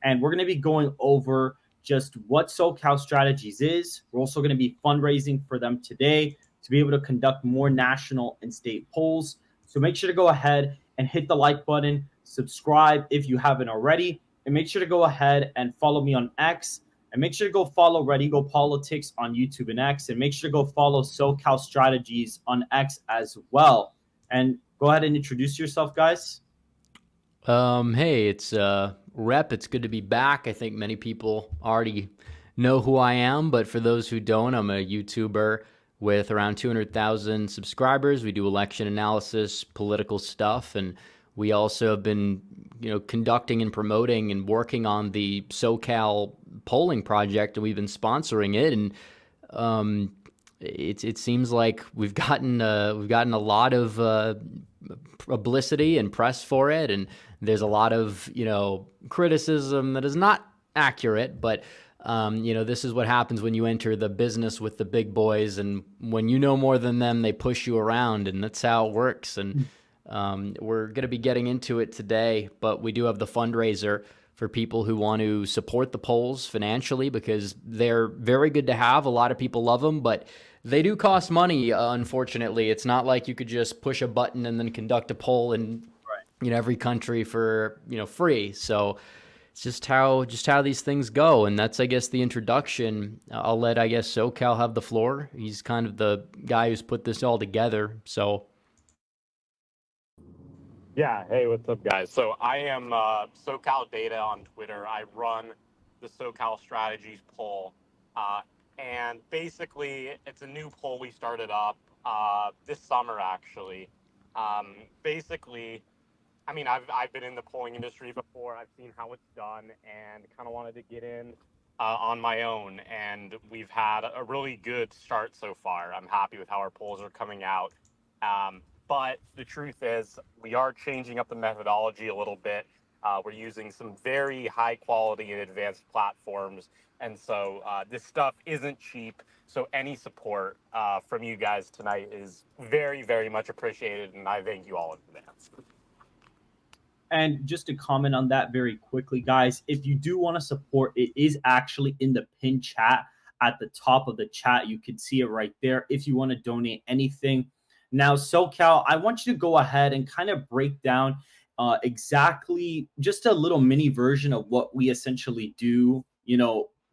And we're going to be going over just what SoCalStrategies is. We're also going to be fundraising for them today to be able to conduct more national and state polls. So make sure to go ahead and hit the like button, subscribe if you haven't already, and make sure to go ahead and follow me on X. And make sure to go follow Ready Go Politics on YouTube and X. And make sure to go follow SoCalStrategies on X as well. And go ahead and introduce yourself, guys. Hey, it's Rep. It's good to be back. I think many people already know who I am, but for those who don't, I'm a YouTuber with around 200,000 subscribers. We do election analysis, political stuff, and we also have been, conducting and promoting and working on the SoCal polling project, and we've been sponsoring it. And it seems like we've gotten a lot of publicity and press for it, and there's a lot of criticism that is not accurate, but this is what happens when you enter the business with the big boys, and when you know more than them, they push you around, and that's how it works. And we're going to be getting into it today, but we do have the fundraiser for people who want to support the polls financially, because they're very good to have. A lot of people love them, but they do cost money, unfortunately. It's not like you could just push a button and then conduct a poll in every country for free. So it's just how these things go. And that's, I guess, the introduction. I'll let, I guess, SoCal have the floor. He's kind of the guy who's put this all together. So yeah, hey, what's up, guys? So I am SoCal Data on Twitter. I run the SoCalStrategies poll, and basically it's a new poll we started up this summer, actually. Basically, I mean, I've been in the polling industry before. I've seen how it's done, and kind of wanted to get in on my own. And we've had a really good start so far. I'm happy with how our polls are coming out. But the truth is, we are changing up the methodology a little bit. We're using some very high quality and advanced platforms. And so this stuff isn't cheap. So any support from you guys tonight is very, very much appreciated. And I thank you all in advance. And just to comment on that very quickly, guys, if you do want to support, it is actually in the pinned chat at the top of the chat. You can see it right there if you want to donate anything. Now, SoCal, I want you to go ahead and kind of break down exactly just a little mini version of what we essentially do,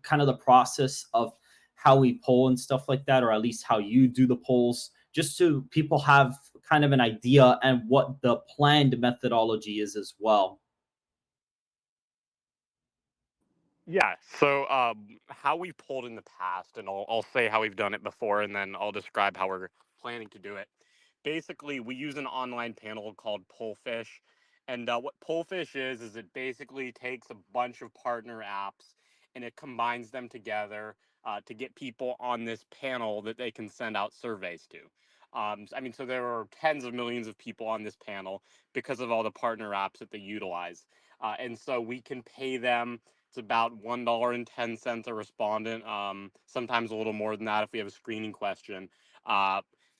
kind of the process of how we poll and stuff like that, or at least how you do the polls, just so people have kind of an idea and what the planned methodology is as well. Yeah, so how we polled in the past, and I'll say how we've done it before, and then I'll describe how we're planning to do it. Basically, we use an online panel called Pollfish, and what Pollfish is it basically takes a bunch of partner apps and it combines them together to get people on this panel that they can send out surveys to. So there are tens of millions of people on this panel because of all the partner apps that they utilize. And so we can pay them. It's about $1.10 a respondent, sometimes a little more than that if we have a screening question,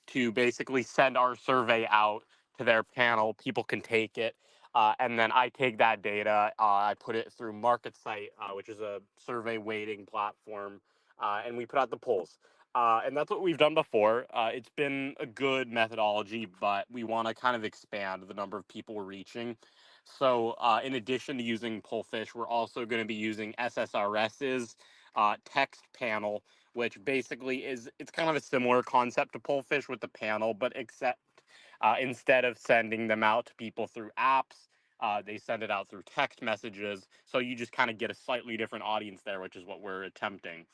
to basically send our survey out to their panel. People can take it. And then I take that data, I put it through MarketSite, which is a survey weighting platform, and we put out the polls. And that's what we've done before. It's been a good methodology, but we want to kind of expand the number of people we're reaching. So in addition to using Pollfish, we're also going to be using SSRS's text panel, which basically it's kind of a similar concept to Pollfish with the panel, but except instead of sending them out to people through apps, they send it out through text messages. So you just kind of get a slightly different audience there, which is what we're attempting.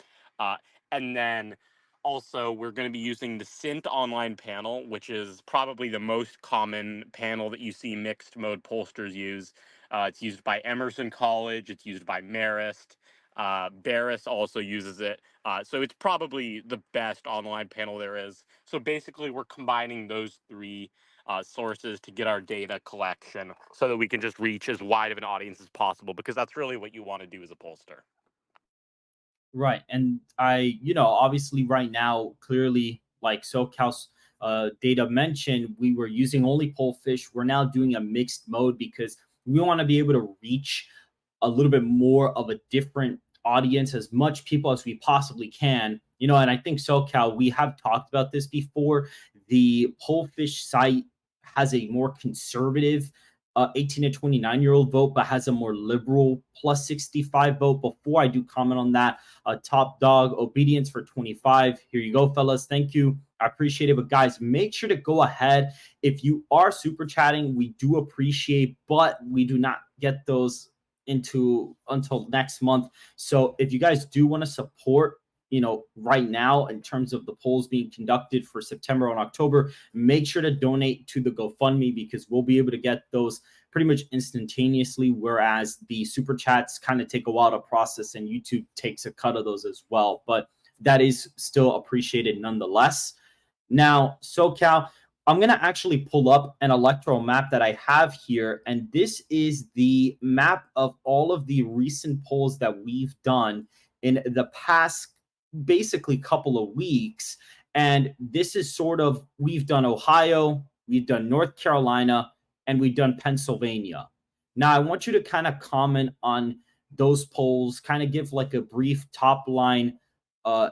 And then also, we're going to be using the Cint online panel, which is probably the most common panel that you see mixed mode pollsters use. It's used by Emerson College. It's used by Marist. Barris also uses it. So it's probably the best online panel there is. So basically, we're combining those three sources to get our data collection so that we can just reach as wide of an audience as possible, because that's really what you want to do as a pollster. Right. And obviously right now, clearly, like SoCal's data mentioned, we were using only Pollfish. We're now doing a mixed mode because we want to be able to reach a little bit more of a different audience, as much people as we possibly can. And I think SoCal, we have talked about this before. The Pollfish site has a more conservative 18 to 29-year-old vote, but has a more liberal plus 65 vote. Before I do comment on that, Top Dog Obedience for 25. Here you go, fellas. Thank you. I appreciate it. But guys, make sure to go ahead. If you are super chatting, we do appreciate, but we do not get those until next month. So if you guys do want to support, right now in terms of the polls being conducted for September and October, make sure to donate to the GoFundMe, because we'll be able to get those pretty much instantaneously, whereas the super chats kind of take a while to process and YouTube takes a cut of those as well. But that is still appreciated nonetheless. Now, SoCal, I'm going to actually pull up an electoral map that I have here, and this is the map of all of the recent polls that we've done in the past basically couple of weeks. And this is sort of, we've done Ohio, we've done North Carolina, and we've done Pennsylvania. Now, I want you to kind of comment on those polls, kind of give like a brief top line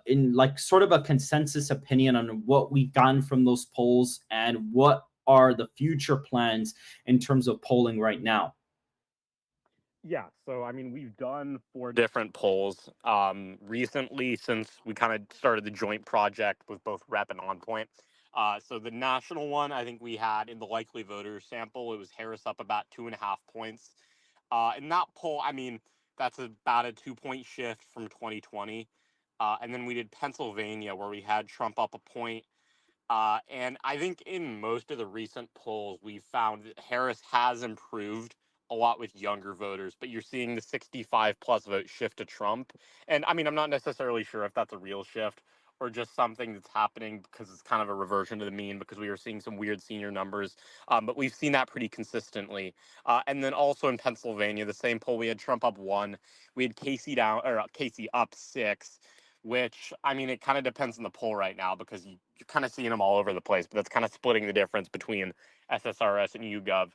in like sort of a consensus opinion on what we've gotten from those polls and what are the future plans in terms of polling right now. Yeah, so I mean, we've done 4 different polls recently since we kind of started the joint project with both Rep and OnPoint. So the national one, I think we had in the likely voter sample, it was Harris up about 2.5 points. In that poll, I mean, that's about a 2-point shift from 2020. And then we did Pennsylvania, where we had Trump up a point. And I think in most of the recent polls, we've found that Harris has improved a lot with younger voters, but you're seeing the 65 plus vote shift to Trump. And I mean, I'm not necessarily sure if that's a real shift or just something that's happening because it's kind of a reversion to the mean, because we were seeing some weird senior numbers. But we've seen that pretty consistently. And then also in Pennsylvania, the same poll, we had Trump up 1. We had Casey up 6, which, I mean, it kind of depends on the poll right now, because you're kind of seeing them all over the place, but that's kind of splitting the difference between SSRS and YouGov.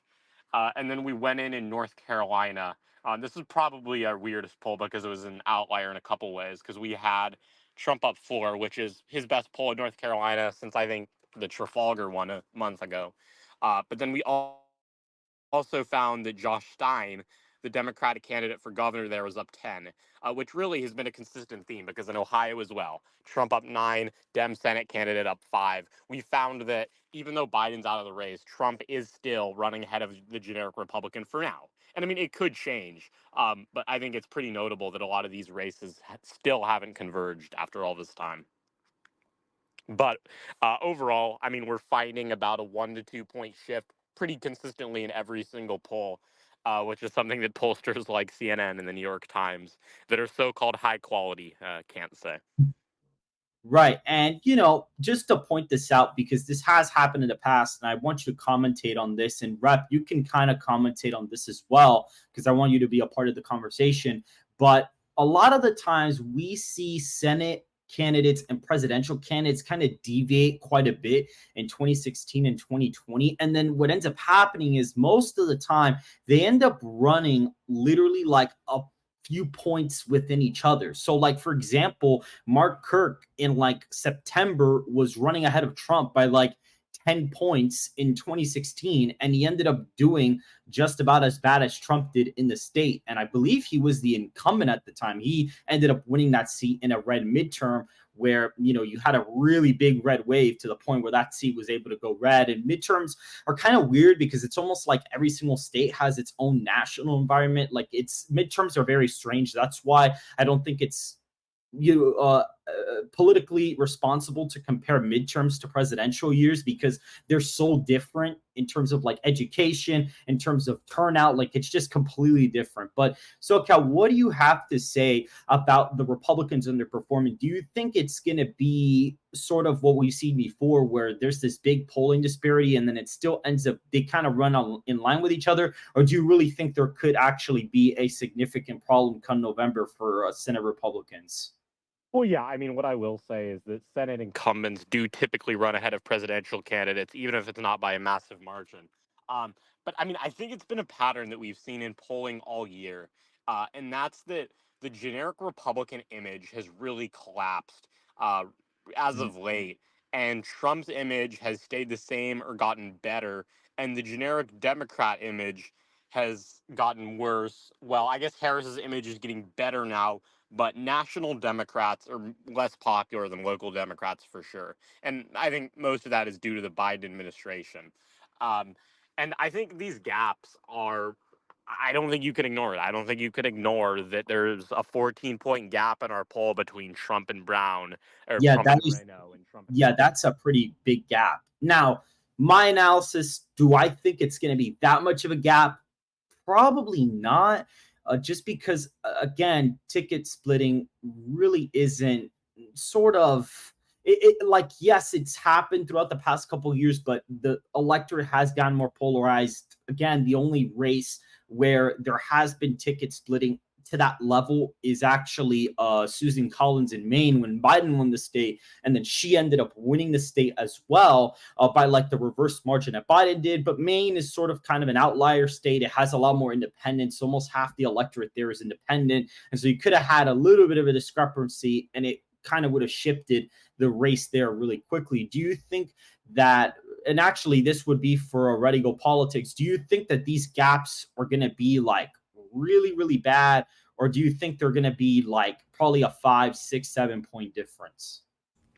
And then we went in North Carolina. This is probably our weirdest poll because it was an outlier in a couple ways, because we had Trump up 4, which is his best poll in North Carolina since I think the Trafalgar one a month ago. But then we also found that Josh Stein, the Democratic candidate for governor there, was up 10, which really has been a consistent theme, because in Ohio as well, Trump up 9, Dem Senate candidate up 5. We found that even though Biden's out of the race, Trump is still running ahead of the generic Republican for now. And I mean, it could change, but I think it's pretty notable that a lot of these races still haven't converged after all this time. But overall, I mean, we're fighting about a 1 to 2 point shift pretty consistently in every single poll, which is something that pollsters like CNN and the New York Times that are so-called high quality can't say. Right. And, just to point this out, because this has happened in the past, and I want you to commentate on this. And Rep, you can kind of commentate on this as well, because I want you to be a part of the conversation. But a lot of the times we see Senate candidates and presidential candidates kind of deviate quite a bit in 2016 and 2020. And then what ends up happening is most of the time they end up running literally like a few points within each other. So like, for example, Mark Kirk in like September was running ahead of Trump by like 10 points in 2016, and he ended up doing just about as bad as Trump did in the state. And I believe he was the incumbent at the time. He ended up winning that seat in a red midterm where, you had a really big red wave to the point where that seat was able to go red. And midterms are kind of weird because it's almost like every single state has its own national environment. Like, it's midterms are very strange. That's why I don't think it's politically responsible to compare midterms to presidential years, because they're so different in terms of like education, in terms of turnout. Like, it's just completely different. But SoCal, what do you have to say about the Republicans underperforming? Do you think it's going to be sort of what we've seen before, where there's this big polling disparity and then it still ends up they kind of run in line with each other? Or do you really think there could actually be a significant problem come November for Senate Republicans? Well, yeah, I mean, what I will say is that Senate incumbents do typically run ahead of presidential candidates, even if it's not by a massive margin. But I mean, I think it's been a pattern that we've seen in polling all year. and that's that the generic Republican image has really collapsed uh, as of late, and Trump's image has stayed the same or gotten better, and the generic Democrat image has gotten worse. Well, I guess Harris's image is getting better now, but national Democrats are less popular than local Democrats for sure. And I think most of that is due to the Biden administration. Um, and I think these gaps are, I don't think you can ignore it. I don't think you can ignore that there's a 14-point gap in our poll between Trump and Brown, or Yeah, Trump that and is Moreno, and Trump and yeah, Harris. that's a pretty big gap. Now, my analysis, do I think it's going to be that much of a gap? Probably not. Just because, again, ticket splitting really isn't sort of like, yes, it's happened throughout the past couple of years, but the electorate has gotten more polarized. Again, the only race where there has been ticket splitting to that level is actually Susan Collins in Maine when Biden won the state, and then she ended up winning the state as well by like the reverse margin that Biden did. But Maine is sort of kind of an outlier state. It has a lot more independence. Almost half the electorate there is independent, and so you could have had a little bit of a discrepancy, and it kind of would have shifted the race there really quickly. Do you think that? And actually, this would be for a Ready Go Politics. Do you think that these gaps are going to be like really, really bad? Or do you think they're going to be like probably a 5, 6, 7 point difference?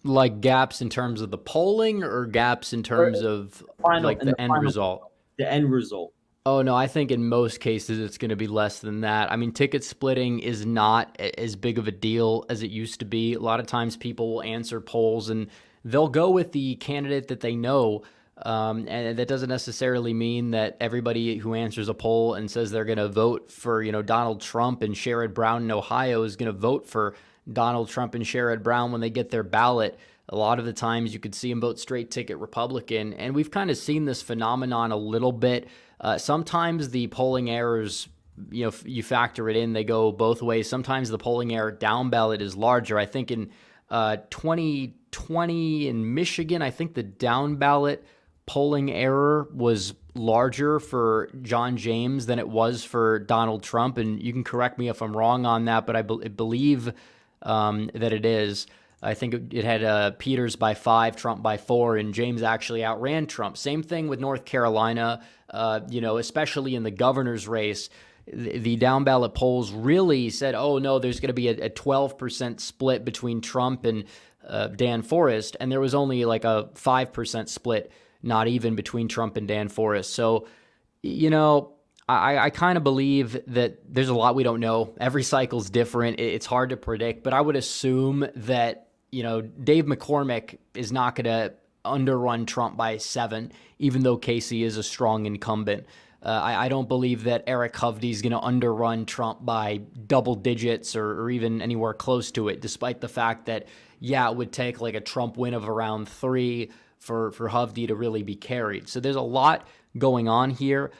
Like gaps in terms of the polling or gaps in Or terms of final like in the the end final result? the end result. Oh, no, I think in most cases it's going to be less than that. I mean, ticket splitting is not as big of a deal as it used to be. A lot of times people will answer polls and they'll go with the candidate that they know. And that doesn't necessarily mean that everybody who answers a poll and says they're going to vote for, Donald Trump and Sherrod Brown in Ohio is going to vote for Donald Trump and Sherrod Brown when they get their ballot. A lot of the times you could see them vote straight ticket Republican. And we've kind of seen this phenomenon a little bit. Sometimes the polling errors, you factor it in, they go both ways. Sometimes the polling error down ballot is larger. I think in 2020 in Michigan, I think the down ballot polling error was larger for John James than it was for Donald Trump. And you can correct me if I'm wrong on that, but I believe that it is. I think it had Peters by 5, Trump by 4, and James actually outran Trump. Same thing with North Carolina, especially in the governor's race. The down ballot polls really said, oh, no, there's going to be a 12% split between Trump and Dan Forest. And there was only like a 5% split, not even between Trump and Dan Forest. So, I kind of believe that there's a lot we don't know. Every cycle's different. It's hard to predict, but I would assume that Dave McCormick is not going to underrun Trump by 7, even though Casey is a strong incumbent. I don't believe that Eric Hovde is going to underrun Trump by double digits or even anywhere close to it, despite the fact that, it would take like a Trump win of around 3 for Hovde to really be carried. So there's a lot going on here.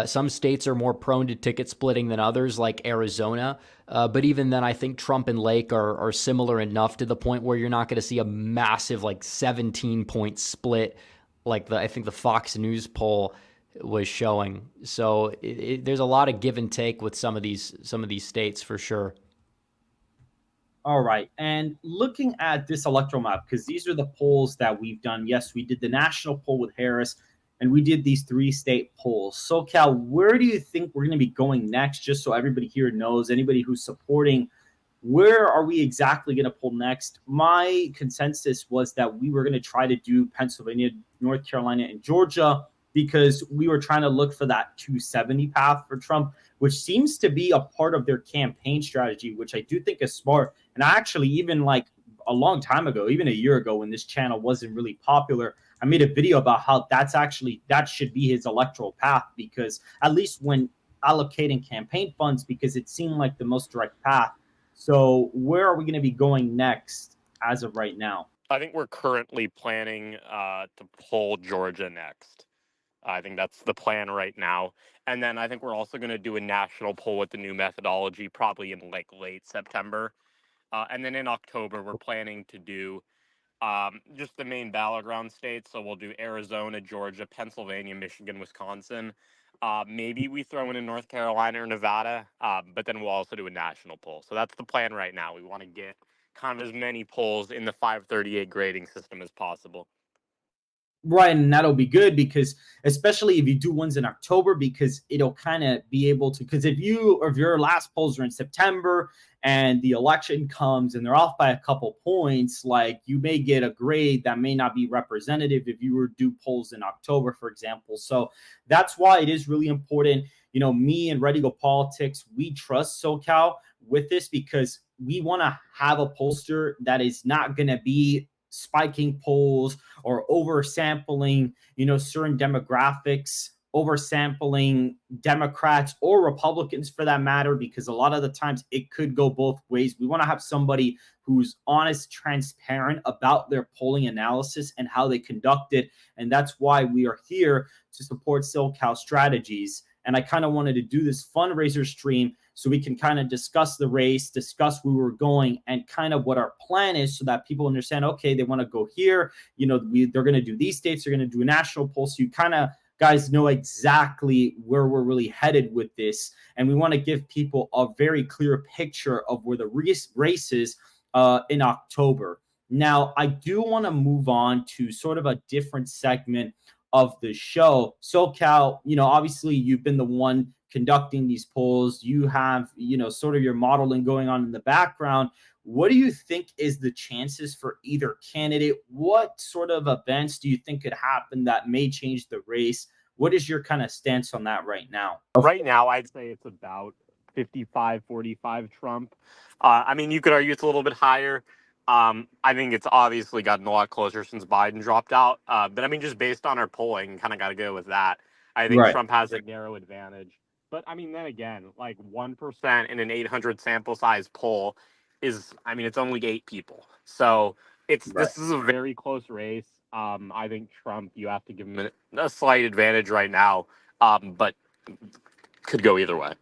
Some states are more prone to ticket splitting than others, like Arizona. But even then, I think Trump and Lake are similar enough to the point where you're not going to see a massive 17-point split like I think the Fox News poll was showing. So there's a lot of give and take with some of these states for sure. All right. And looking at this electoral map, because these are the polls that we've done. Yes, we did the national poll with Harris, and we did these 3 state polls. SoCal, where do you think we're going to be going next? Just so everybody here knows, anybody who's supporting, where are we exactly going to pull next? My consensus was that we were going to try to do Pennsylvania, North Carolina, and Georgia because we were trying to look for that 270 path for Trump, which seems to be a part of their campaign strategy, which I do think is smart. And I actually, even like a long time ago, even a year ago, when this channel wasn't really popular, I made a video about how that should be his electoral path, because at least when allocating campaign funds, because it seemed like the most direct path. So where are we going to be going next as of right now? I think we're currently planning to pull Georgia next. I think that's the plan right now. And then I think we're also going to do a national poll with the new methodology, probably in like late September. And then in October, we're planning to do just the main battleground states. So we'll do Arizona, Georgia, Pennsylvania, Michigan, Wisconsin. Maybe we throw in North Carolina or Nevada, but then we'll also do a national poll. So that's the plan right now. We want to get kind of as many polls in the 538 grading system as possible. Right, and that'll be good because especially if you do ones in October, because it'll kind of be able to, because if your last polls are in September and the election comes and they're off by a couple points, like you may get a grade that may not be representative if you were to do polls in October, for example. So that's why it is really important. Me and Ready Go Politics, we trust SoCal with this because we want to have a pollster that is not going to be spiking polls or oversampling, certain demographics, oversampling Democrats or Republicans for that matter, because a lot of the times it could go both ways. We want to have somebody who's honest, transparent about their polling analysis and how they conduct it. And that's why we are here to support SoCalStrategies. And I kind of wanted to do this fundraiser stream so we can kind of discuss the race, discuss where we're going, and kind of what our plan is so that people understand, okay, they want to go here. They're going to do these states. They're going to do a national poll. So you kind of guys know exactly where we're really headed with this. And we want to give people a very clear picture of where the race is in October. Now, I do want to move on to sort of a different segment of the show. SoCal, obviously you've been the one conducting these polls. You have, sort of your modeling going on in the background. What do you think is the chances for either candidate? What sort of events do you think could happen that may change the race? What is your kind of stance on that right now? Right now, I'd say it's about 55-45 Trump. You could argue it's a little bit higher. I think it's obviously gotten a lot closer since Biden dropped out. But just based on our polling, kind of got to go with that. I think Trump has a narrow advantage. But then again, like 1% in an 800 sample size poll is, it's only 8 people. So this is a very close race. I think Trump, you have to give him a slight advantage right now. But could go either way.